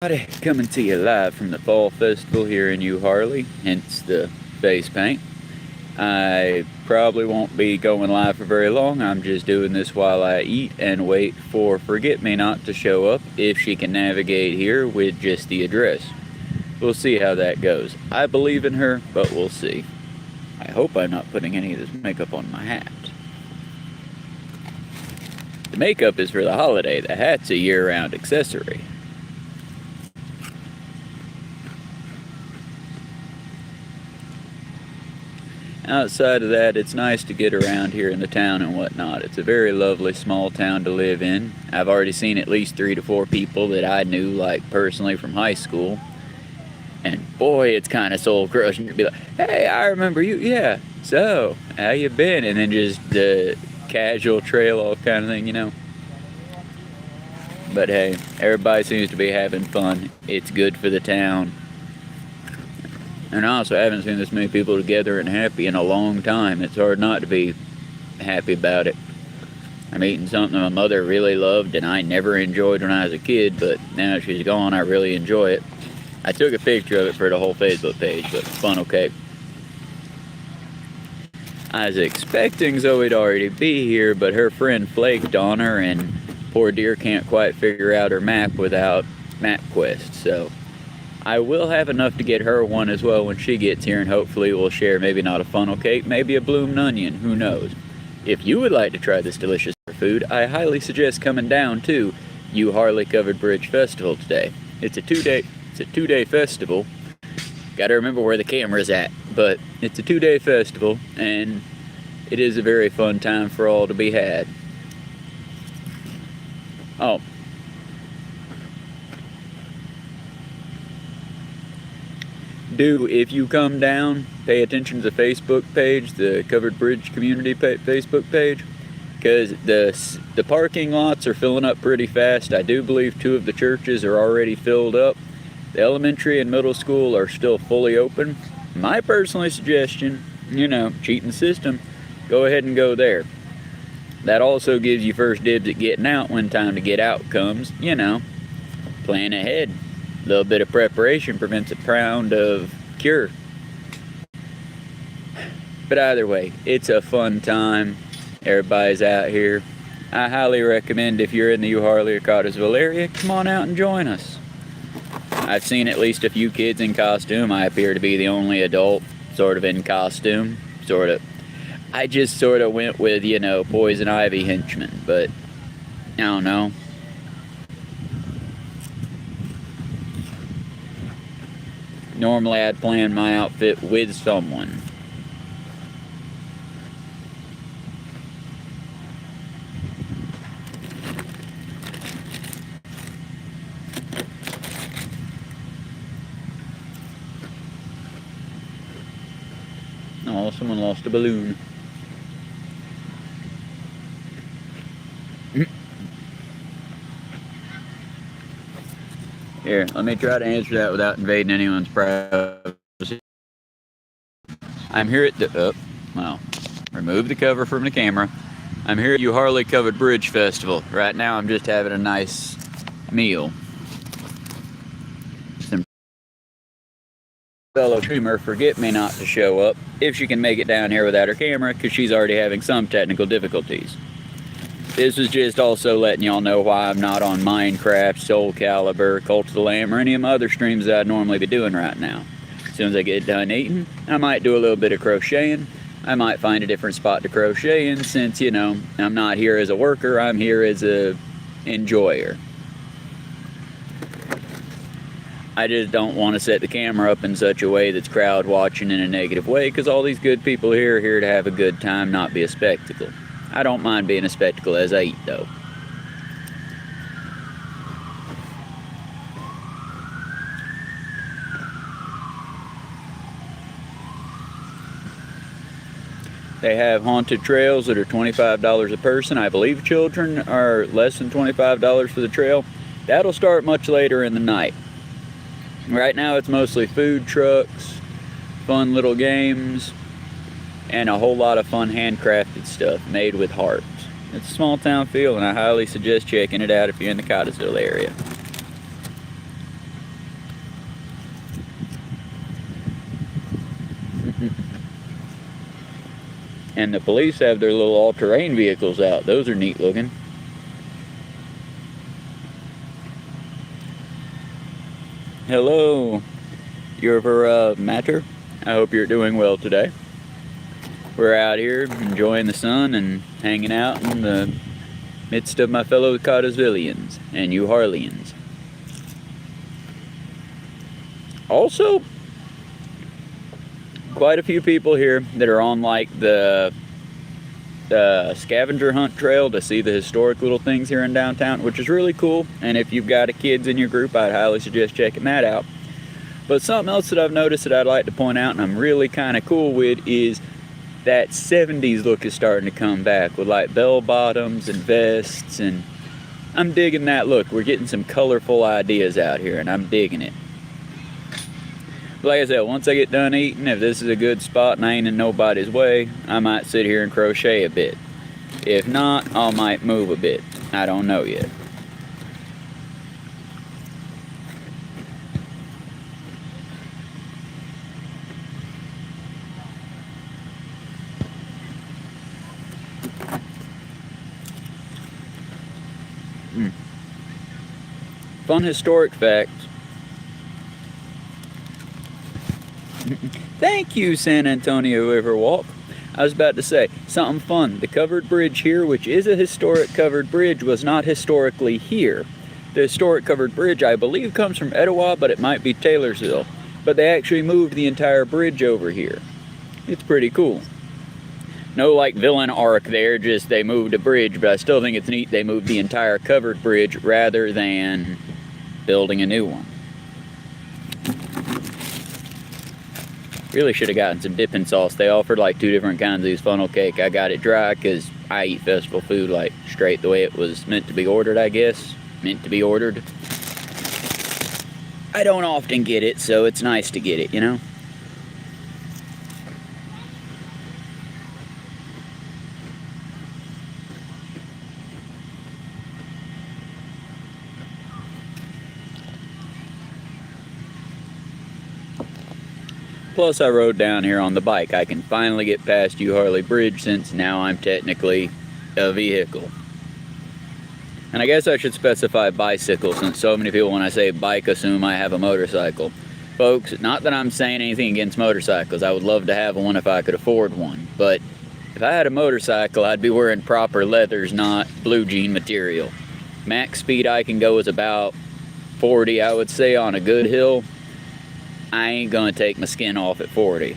Coming to you live from the Fall Festival here in U Harley, hence the face paint. I probably won't be going live for very long. I'm just doing this while I eat and wait for Forget-Me-Not to show up if she can navigate here with just the address. We'll see how that goes. I believe in her, but we'll see. I hope I'm not putting any of this makeup on my hat. The makeup is for the holiday. The hat's a year-round accessory. Outside of that, it's nice to get around here in the town and whatnot. It's a very lovely small town to live in. I've already seen at least 3 to 4 people that I knew, like, personally from high school. And boy, it's kind of soul-crushing to be like, hey, I remember you, yeah, so, how you been? And then just the casual trail-off kind of thing, you know. But hey, everybody seems to be having fun. It's good for the town. And also, I haven't seen this many people together and happy in a long time. It's hard not to be happy about it. I'm eating something my mother really loved and I never enjoyed when I was a kid, but now she's gone, I really enjoy it. I took a picture of it for the whole Facebook page, but funnel cake. I was expecting Zoe to already be here, but her friend flaked on her, and poor dear can't quite figure out her map without MapQuest, so I will have enough to get her one as well when she gets here, and hopefully we'll share maybe not a funnel cake, maybe a bloomin' onion, who knows. If you would like to try this delicious food, I highly suggest coming down to U Harley Covered Bridge Festival today. It's a two-day festival. Gotta remember where the camera's at, but it's a 2-day festival, and it is a very fun time for all to be had. Oh. If you come down, pay attention to the Facebook page, the Covered Bridge Community Facebook page, because the parking lots are filling up pretty fast. I do believe 2 of the churches are already filled up. The elementary and middle school are still fully open. My personal suggestion, you know, cheating the system, go ahead and go there. That also gives you first dibs at getting out when time to get out comes, you know, plan ahead. A little bit of preparation prevents a pound of cure. But either way, it's a fun time. Everybody's out here. I highly recommend if you're in the U Harley or Cartersville area, come on out and join us. I've seen at least a few kids in costume. I appear to be the only adult sort of in costume. I just sort of went with, you know, Poison Ivy henchman, but I don't know. Normally I'd plan my outfit with someone. Oh, someone lost a balloon. Here, let me try to answer that without invading anyone's privacy. I'm here at the, remove the cover from the camera. I'm here at U Harley Covered Bridge Festival. Right now I'm just having a nice meal. Some fellow streamer Forget-Me-Not to show up, if she can make it down here without her camera, because she's already having some technical difficulties. This is just also letting y'all know why I'm not on Minecraft, Soul Calibur, Cult of the Lamb, or any of my other streams that I'd normally be doing right now. As soon as I get done eating, I might do a little bit of crocheting. I might find a different spot to crochet in since, you know, I'm not here as a worker, I'm here as a enjoyer. I just don't want to set the camera up in such a way that's crowd watching in a negative way, because all these good people here are here to have a good time, not be a spectacle. I don't mind being a spectacle as I eat, though. They have haunted trails that are $25 a person. I believe children are less than $25 for the trail. That'll start much later in the night. Right now it's mostly food trucks, fun little games, and a whole lot of fun handcrafted stuff made with hearts. It's a small town feel, and I highly suggest checking it out if you're in the Cartersville area. And the police have their little all-terrain vehicles out. Those are neat looking. Hello, your matter. I hope you're doing well today. We're out here enjoying the sun and hanging out in the midst of my fellow Cartersvillians and you Harleyans. Also, quite a few people here that are on like the scavenger hunt trail to see the historic little things here in downtown, which is really cool. And if you've got kids in your group, I'd highly suggest checking that out. But something else that I've noticed that I'd like to point out and I'm really kind of cool with is that 70s look is starting to come back with like bell bottoms and vests, and I'm digging that look. We're getting some colorful ideas out here and I'm digging it. But like I said, once I get done eating, if this is a good spot and I ain't in nobody's way, I might sit here and crochet a bit. If not, I might move a bit. I don't know yet. Fun historic fact. Thank you, San Antonio Riverwalk. I was about to say something fun. The covered bridge here, which is a historic covered bridge, was not historically here. The historic covered bridge, I believe, comes from Etowah, but it might be Taylorsville. But they actually moved the entire bridge over here. It's pretty cool. No like villain arc there, just they moved a bridge, but I still think it's neat they moved the entire covered bridge rather than building a new one. Really should have gotten some dipping sauce. They offered like 2 different kinds of these funnel cake. I got it dry because I eat festival food like straight the way it was meant to be ordered, I guess. Meant to be ordered. I don't often get it, so it's nice to get it, you know? Plus, I rode down here on the bike. I can finally get past U Harley Bridge since now I'm technically a vehicle. And I guess I should specify bicycle, since so many people when I say bike assume I have a motorcycle. Folks, not that I'm saying anything against motorcycles. I would love to have one if I could afford one. But if I had a motorcycle, I'd be wearing proper leathers, not blue jean material. Max speed I can go is about 40, I would say, on a good hill. I ain't gonna take my skin off at 40.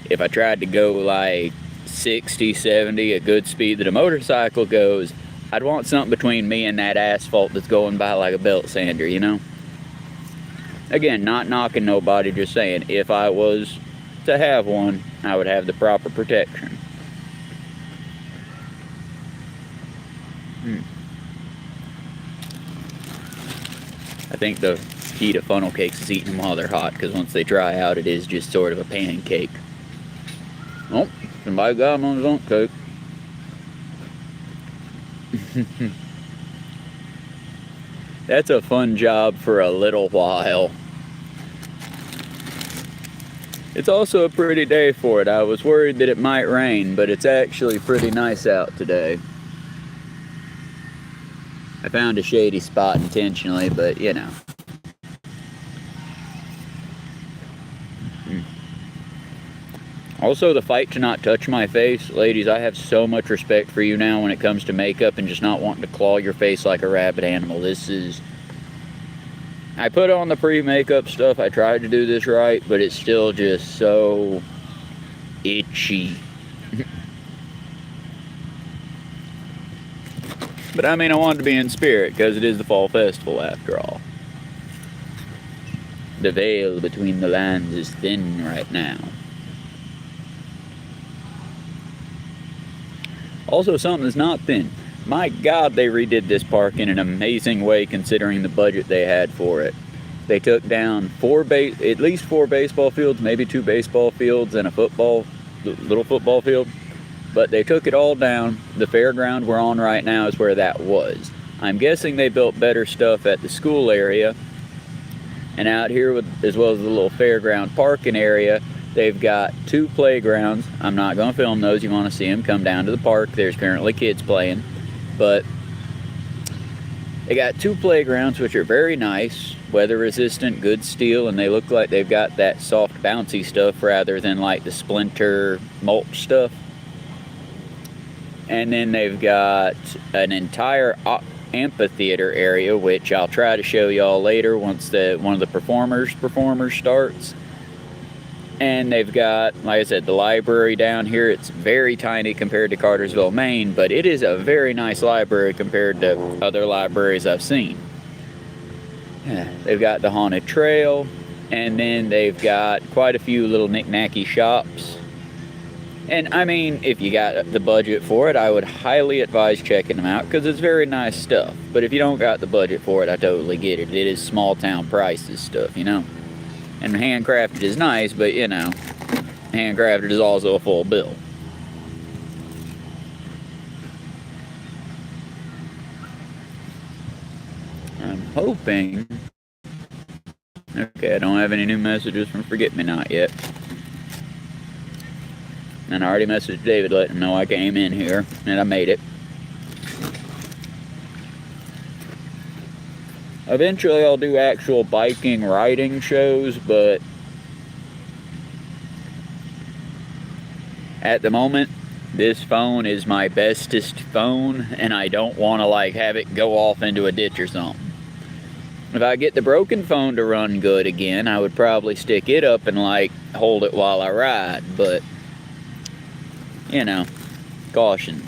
If I tried to go like 60, 70, a good speed that a motorcycle goes, I'd want something between me and that asphalt that's going by like a belt sander, you know? Again, not knocking nobody, just saying, if I was to have one, I would have the proper protection. I think the key to funnel cakes is eating them while they're hot, because once they dry out, it is just sort of a pancake. Oh, somebody got them on his own cake. That's a fun job for a little while. It's also a pretty day for it. I was worried that it might rain, but it's actually pretty nice out today. I found a shady spot intentionally, but you know. Also, the fight to not touch my face. Ladies, I have so much respect for you now when it comes to makeup and just not wanting to claw your face like a rabid animal. This is... I put on the pre-makeup stuff. I tried to do this right, but it's still just so itchy. But I mean, I wanted to be in spirit because it is the fall festival after all. The veil between the lines is thin right now. Also, something that's not thin. My God, they redid this park in an amazing way considering the budget they had for it. They took down at least 4 baseball fields, maybe 2 baseball fields and a little football field. But they took it all down. The fairground we're on right now is where that was. I'm guessing they built better stuff at the school area. And out here, as well as the little fairground parking area, They've got 2 playgrounds. I'm not going to film those. You want to see them, come down to the park. There's currently kids playing. But they got 2 playgrounds, which are very nice, weather resistant, good steel, and they look like they've got that soft bouncy stuff rather than like the splinter mulch stuff. And then they've got an entire amphitheater area, which I'll try to show y'all later once one of the performers starts. And they've got, like I said, the library down here. It's very tiny compared to Cartersville, Maine, but it is a very nice library compared to other libraries I've seen. They've got the haunted trail, and then they've got quite a few little knick-knacky shops. And I mean, if you got the budget for it, I would highly advise checking them out because it's very nice stuff. But if you don't got the budget for it, I totally get it. It is small town prices stuff, you know. And handcrafted is nice, but you know, handcrafted is also a full bill. I'm hoping. Okay, I don't have any new messages from Forget Me Not yet. And I already messaged David letting him know I came in here and I made it. Eventually I'll do actual biking riding shows, but at the moment this phone is my bestest phone and I don't want to like have it go off into a ditch or something. If I get the broken phone to run good again, I would probably stick it up and like hold it while I ride, but you know, caution.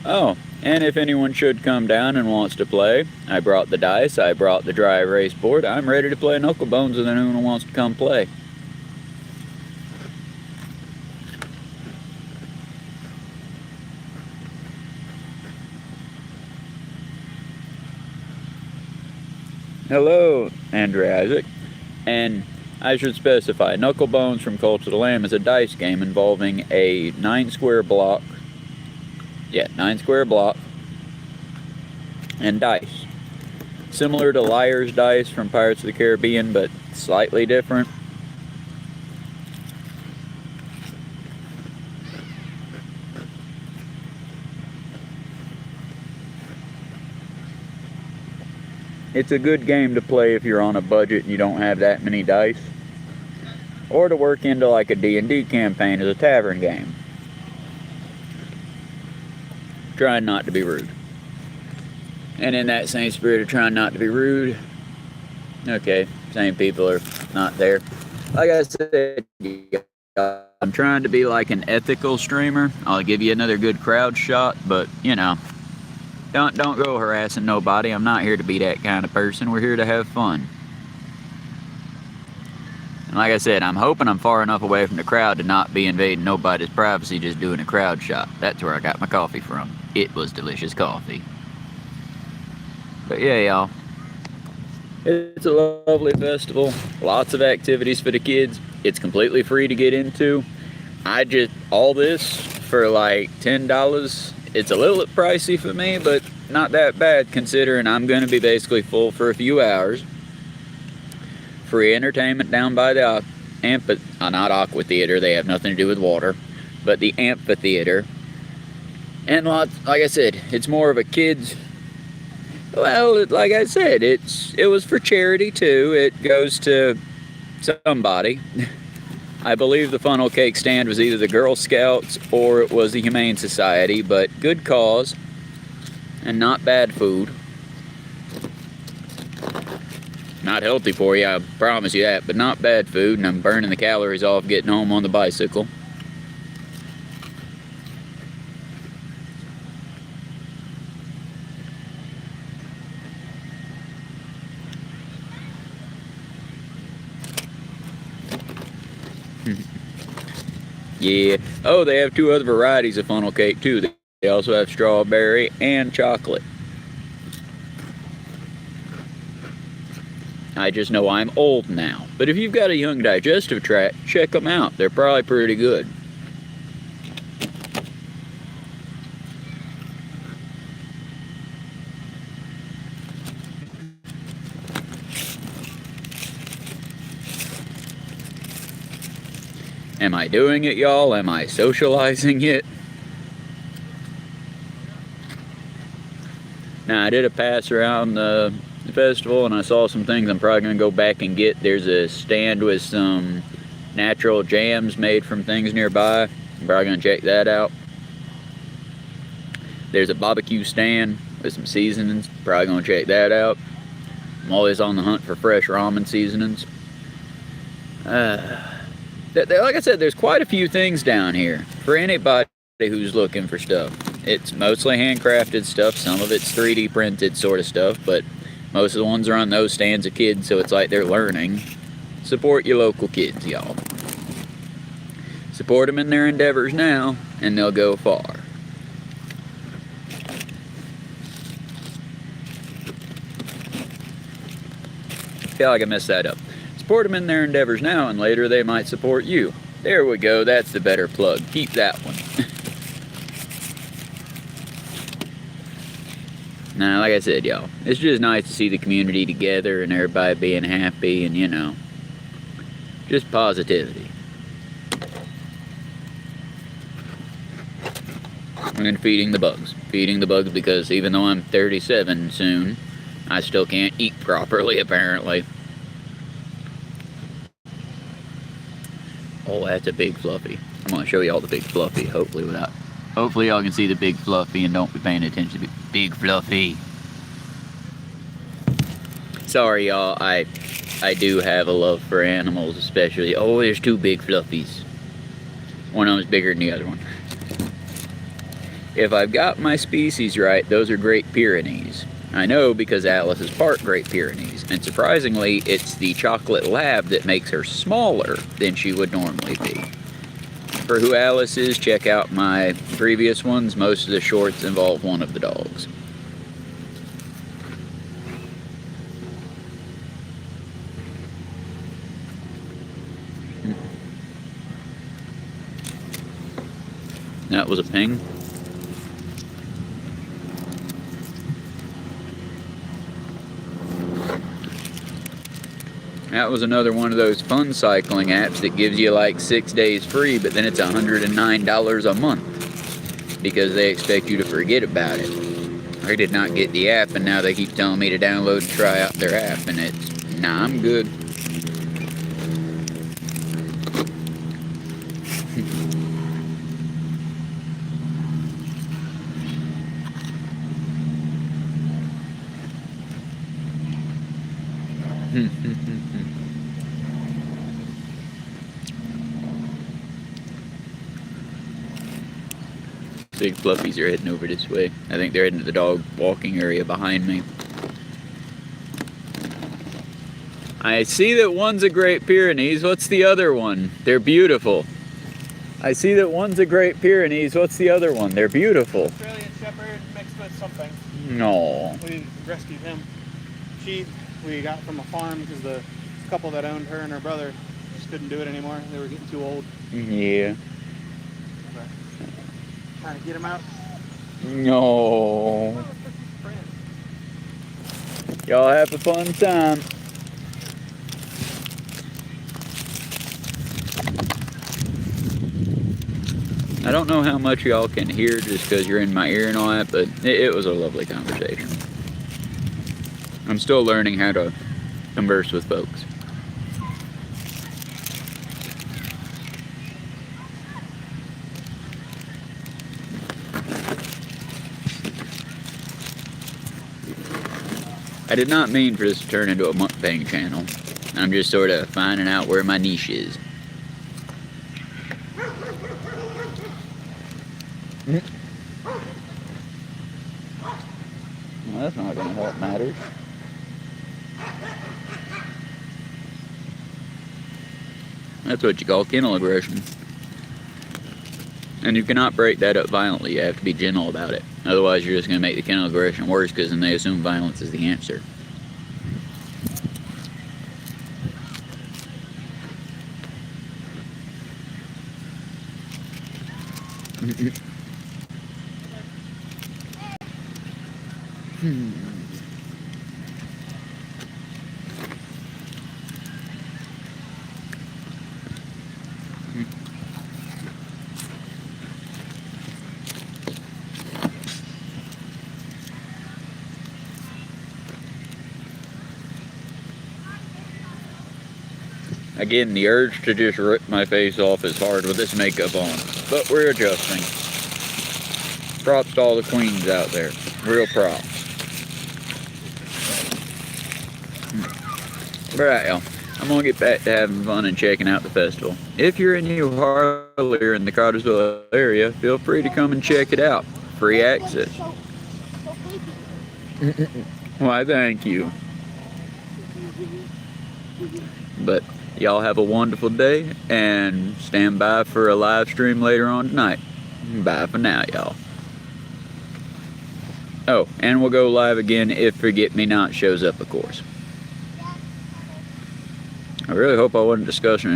Oh, and if anyone should come down and wants to play, I brought the dice, I brought the dry erase board. I'm ready to play knuckle bones if anyone wants to come play. Hello, Andrew Isaac. And I should specify, Knuckle Bones from Cult of the Lamb is a dice game involving a 9 square block. Yeah, 9 square block and dice. Similar to Liar's Dice from Pirates of the Caribbean, but slightly different. It's a good game to play if you're on a budget and you don't have that many dice. Or to work into like a D&D campaign as a tavern game. Trying not to be rude. And in that same spirit of trying not to be rude, okay, same people are not there. Like I said, I'm trying to be like an ethical streamer. I'll give you another good crowd shot, but you know, don't go harassing nobody. I'm not here to be that kind of person. We're here to have fun. And like I said, I'm hoping I'm far enough away from the crowd to not be invading nobody's privacy just doing a crowd shot. That's where I got my coffee from. It was delicious coffee. But yeah, y'all. It's a lovely festival. Lots of activities for the kids. It's completely free to get into. All this for like $10. It's a little pricey for me, but not that bad considering I'm going to be basically full for a few hours. Free entertainment down by the not aqua theater, they have nothing to do with water, but the amphitheater. And lots, like I said, it's more of a kids. Well, like I said, it was for charity too. It goes to somebody. I believe the funnel cake stand was either the Girl Scouts or it was the Humane Society, but good cause and not bad food. Not healthy for you, I promise you that, but not bad food, and I'm burning the calories off getting home on the bicycle. Yeah. Oh, they have 2 other varieties of funnel cake too. They also have strawberry and chocolate. I just know I'm old now. But if you've got a young digestive tract, check them out. They're probably pretty good. Am I doing it, y'all? Am I socializing it? Now, I did a pass around the festival and I saw some things I'm probably going to go back and get. There's a stand with some natural jams made from things nearby. I'm probably going to check that out. There's a barbecue stand with some seasonings. Probably going to check that out. I'm always on the hunt for fresh ramen seasonings. Like I said, there's quite a few things down here for anybody who's looking for stuff. It's mostly handcrafted stuff. Some of it's 3D printed sort of stuff, but most of the ones are on those stands of kids, so it's like they're learning. Support your local kids, y'all. Support them in their endeavors now, and they'll go far. I feel like I messed that up. Support them in their endeavors now, and later they might support you. There we go. That's the better plug. Keep that one. Now, like I said, y'all, it's just nice to see the community together and everybody being happy and, you know, just positivity. And then feeding the bugs. Feeding the bugs because even though I'm 37 soon, I still can't eat properly, apparently. Oh, that's a big fluffy. I'm going to show y'all the big fluffy, hopefully y'all can see the big fluffy and don't be paying attention to the big fluffy. Sorry, y'all, I do have a love for animals, especially. Oh, there's two big fluffies. One of them's bigger than the other one. If I've got my species right, those are Great Pyrenees. I know because Alice is part Great Pyrenees, and surprisingly, it's the chocolate lab that makes her smaller than she would normally be. For who Alice is, check out my previous ones. Most of the shorts involve one of the dogs. That was a ping. That was another one of those fun cycling apps that gives you like 6 days free, but then it's $109 a month because they expect you to forget about it. I did not get the app, and now they keep telling me to download and try out their app, and it's, nah, I'm good. Big fluffies are heading over this way. I think they're heading to the dog walking area behind me. I see that one's a Great Pyrenees. What's the other one? They're beautiful. I see that one's a Great Pyrenees. What's the other one? They're beautiful. Australian Shepherd mixed with something. No. We rescued him. Sheep we got from a farm because the couple that owned her and her brother just couldn't do it anymore. They were getting too old. Yeah. But trying to get him out. No. Y'all have a fun time. I don't know how much y'all can hear just because you're in my ear and all that, but it was a lovely conversation. I'm still learning how to converse with folks. I did not mean for this to turn into a mukbang channel. I'm just sort of finding out where my niche is. Well, that's not going to help matters. That's what you call kennel aggression. And you cannot break that up violently. You have to be gentle about it. Otherwise, you're just going to make the kennel aggression worse, because then they assume violence is the answer. Again, the urge to just rip my face off is hard with this makeup on, but we're adjusting. Props to all the queens out there. Real props. Alright, y'all. I'm gonna get back to having fun and checking out the festival. If you're in New Harley or in the Cartersville area, feel free to come and check it out. Free access. Why, thank you. But y'all have a wonderful day, and stand by for a live stream later on tonight. Bye for now, y'all. Oh, and we'll go live again if Forget Me Not shows up, of course. I really hope I wasn't discussing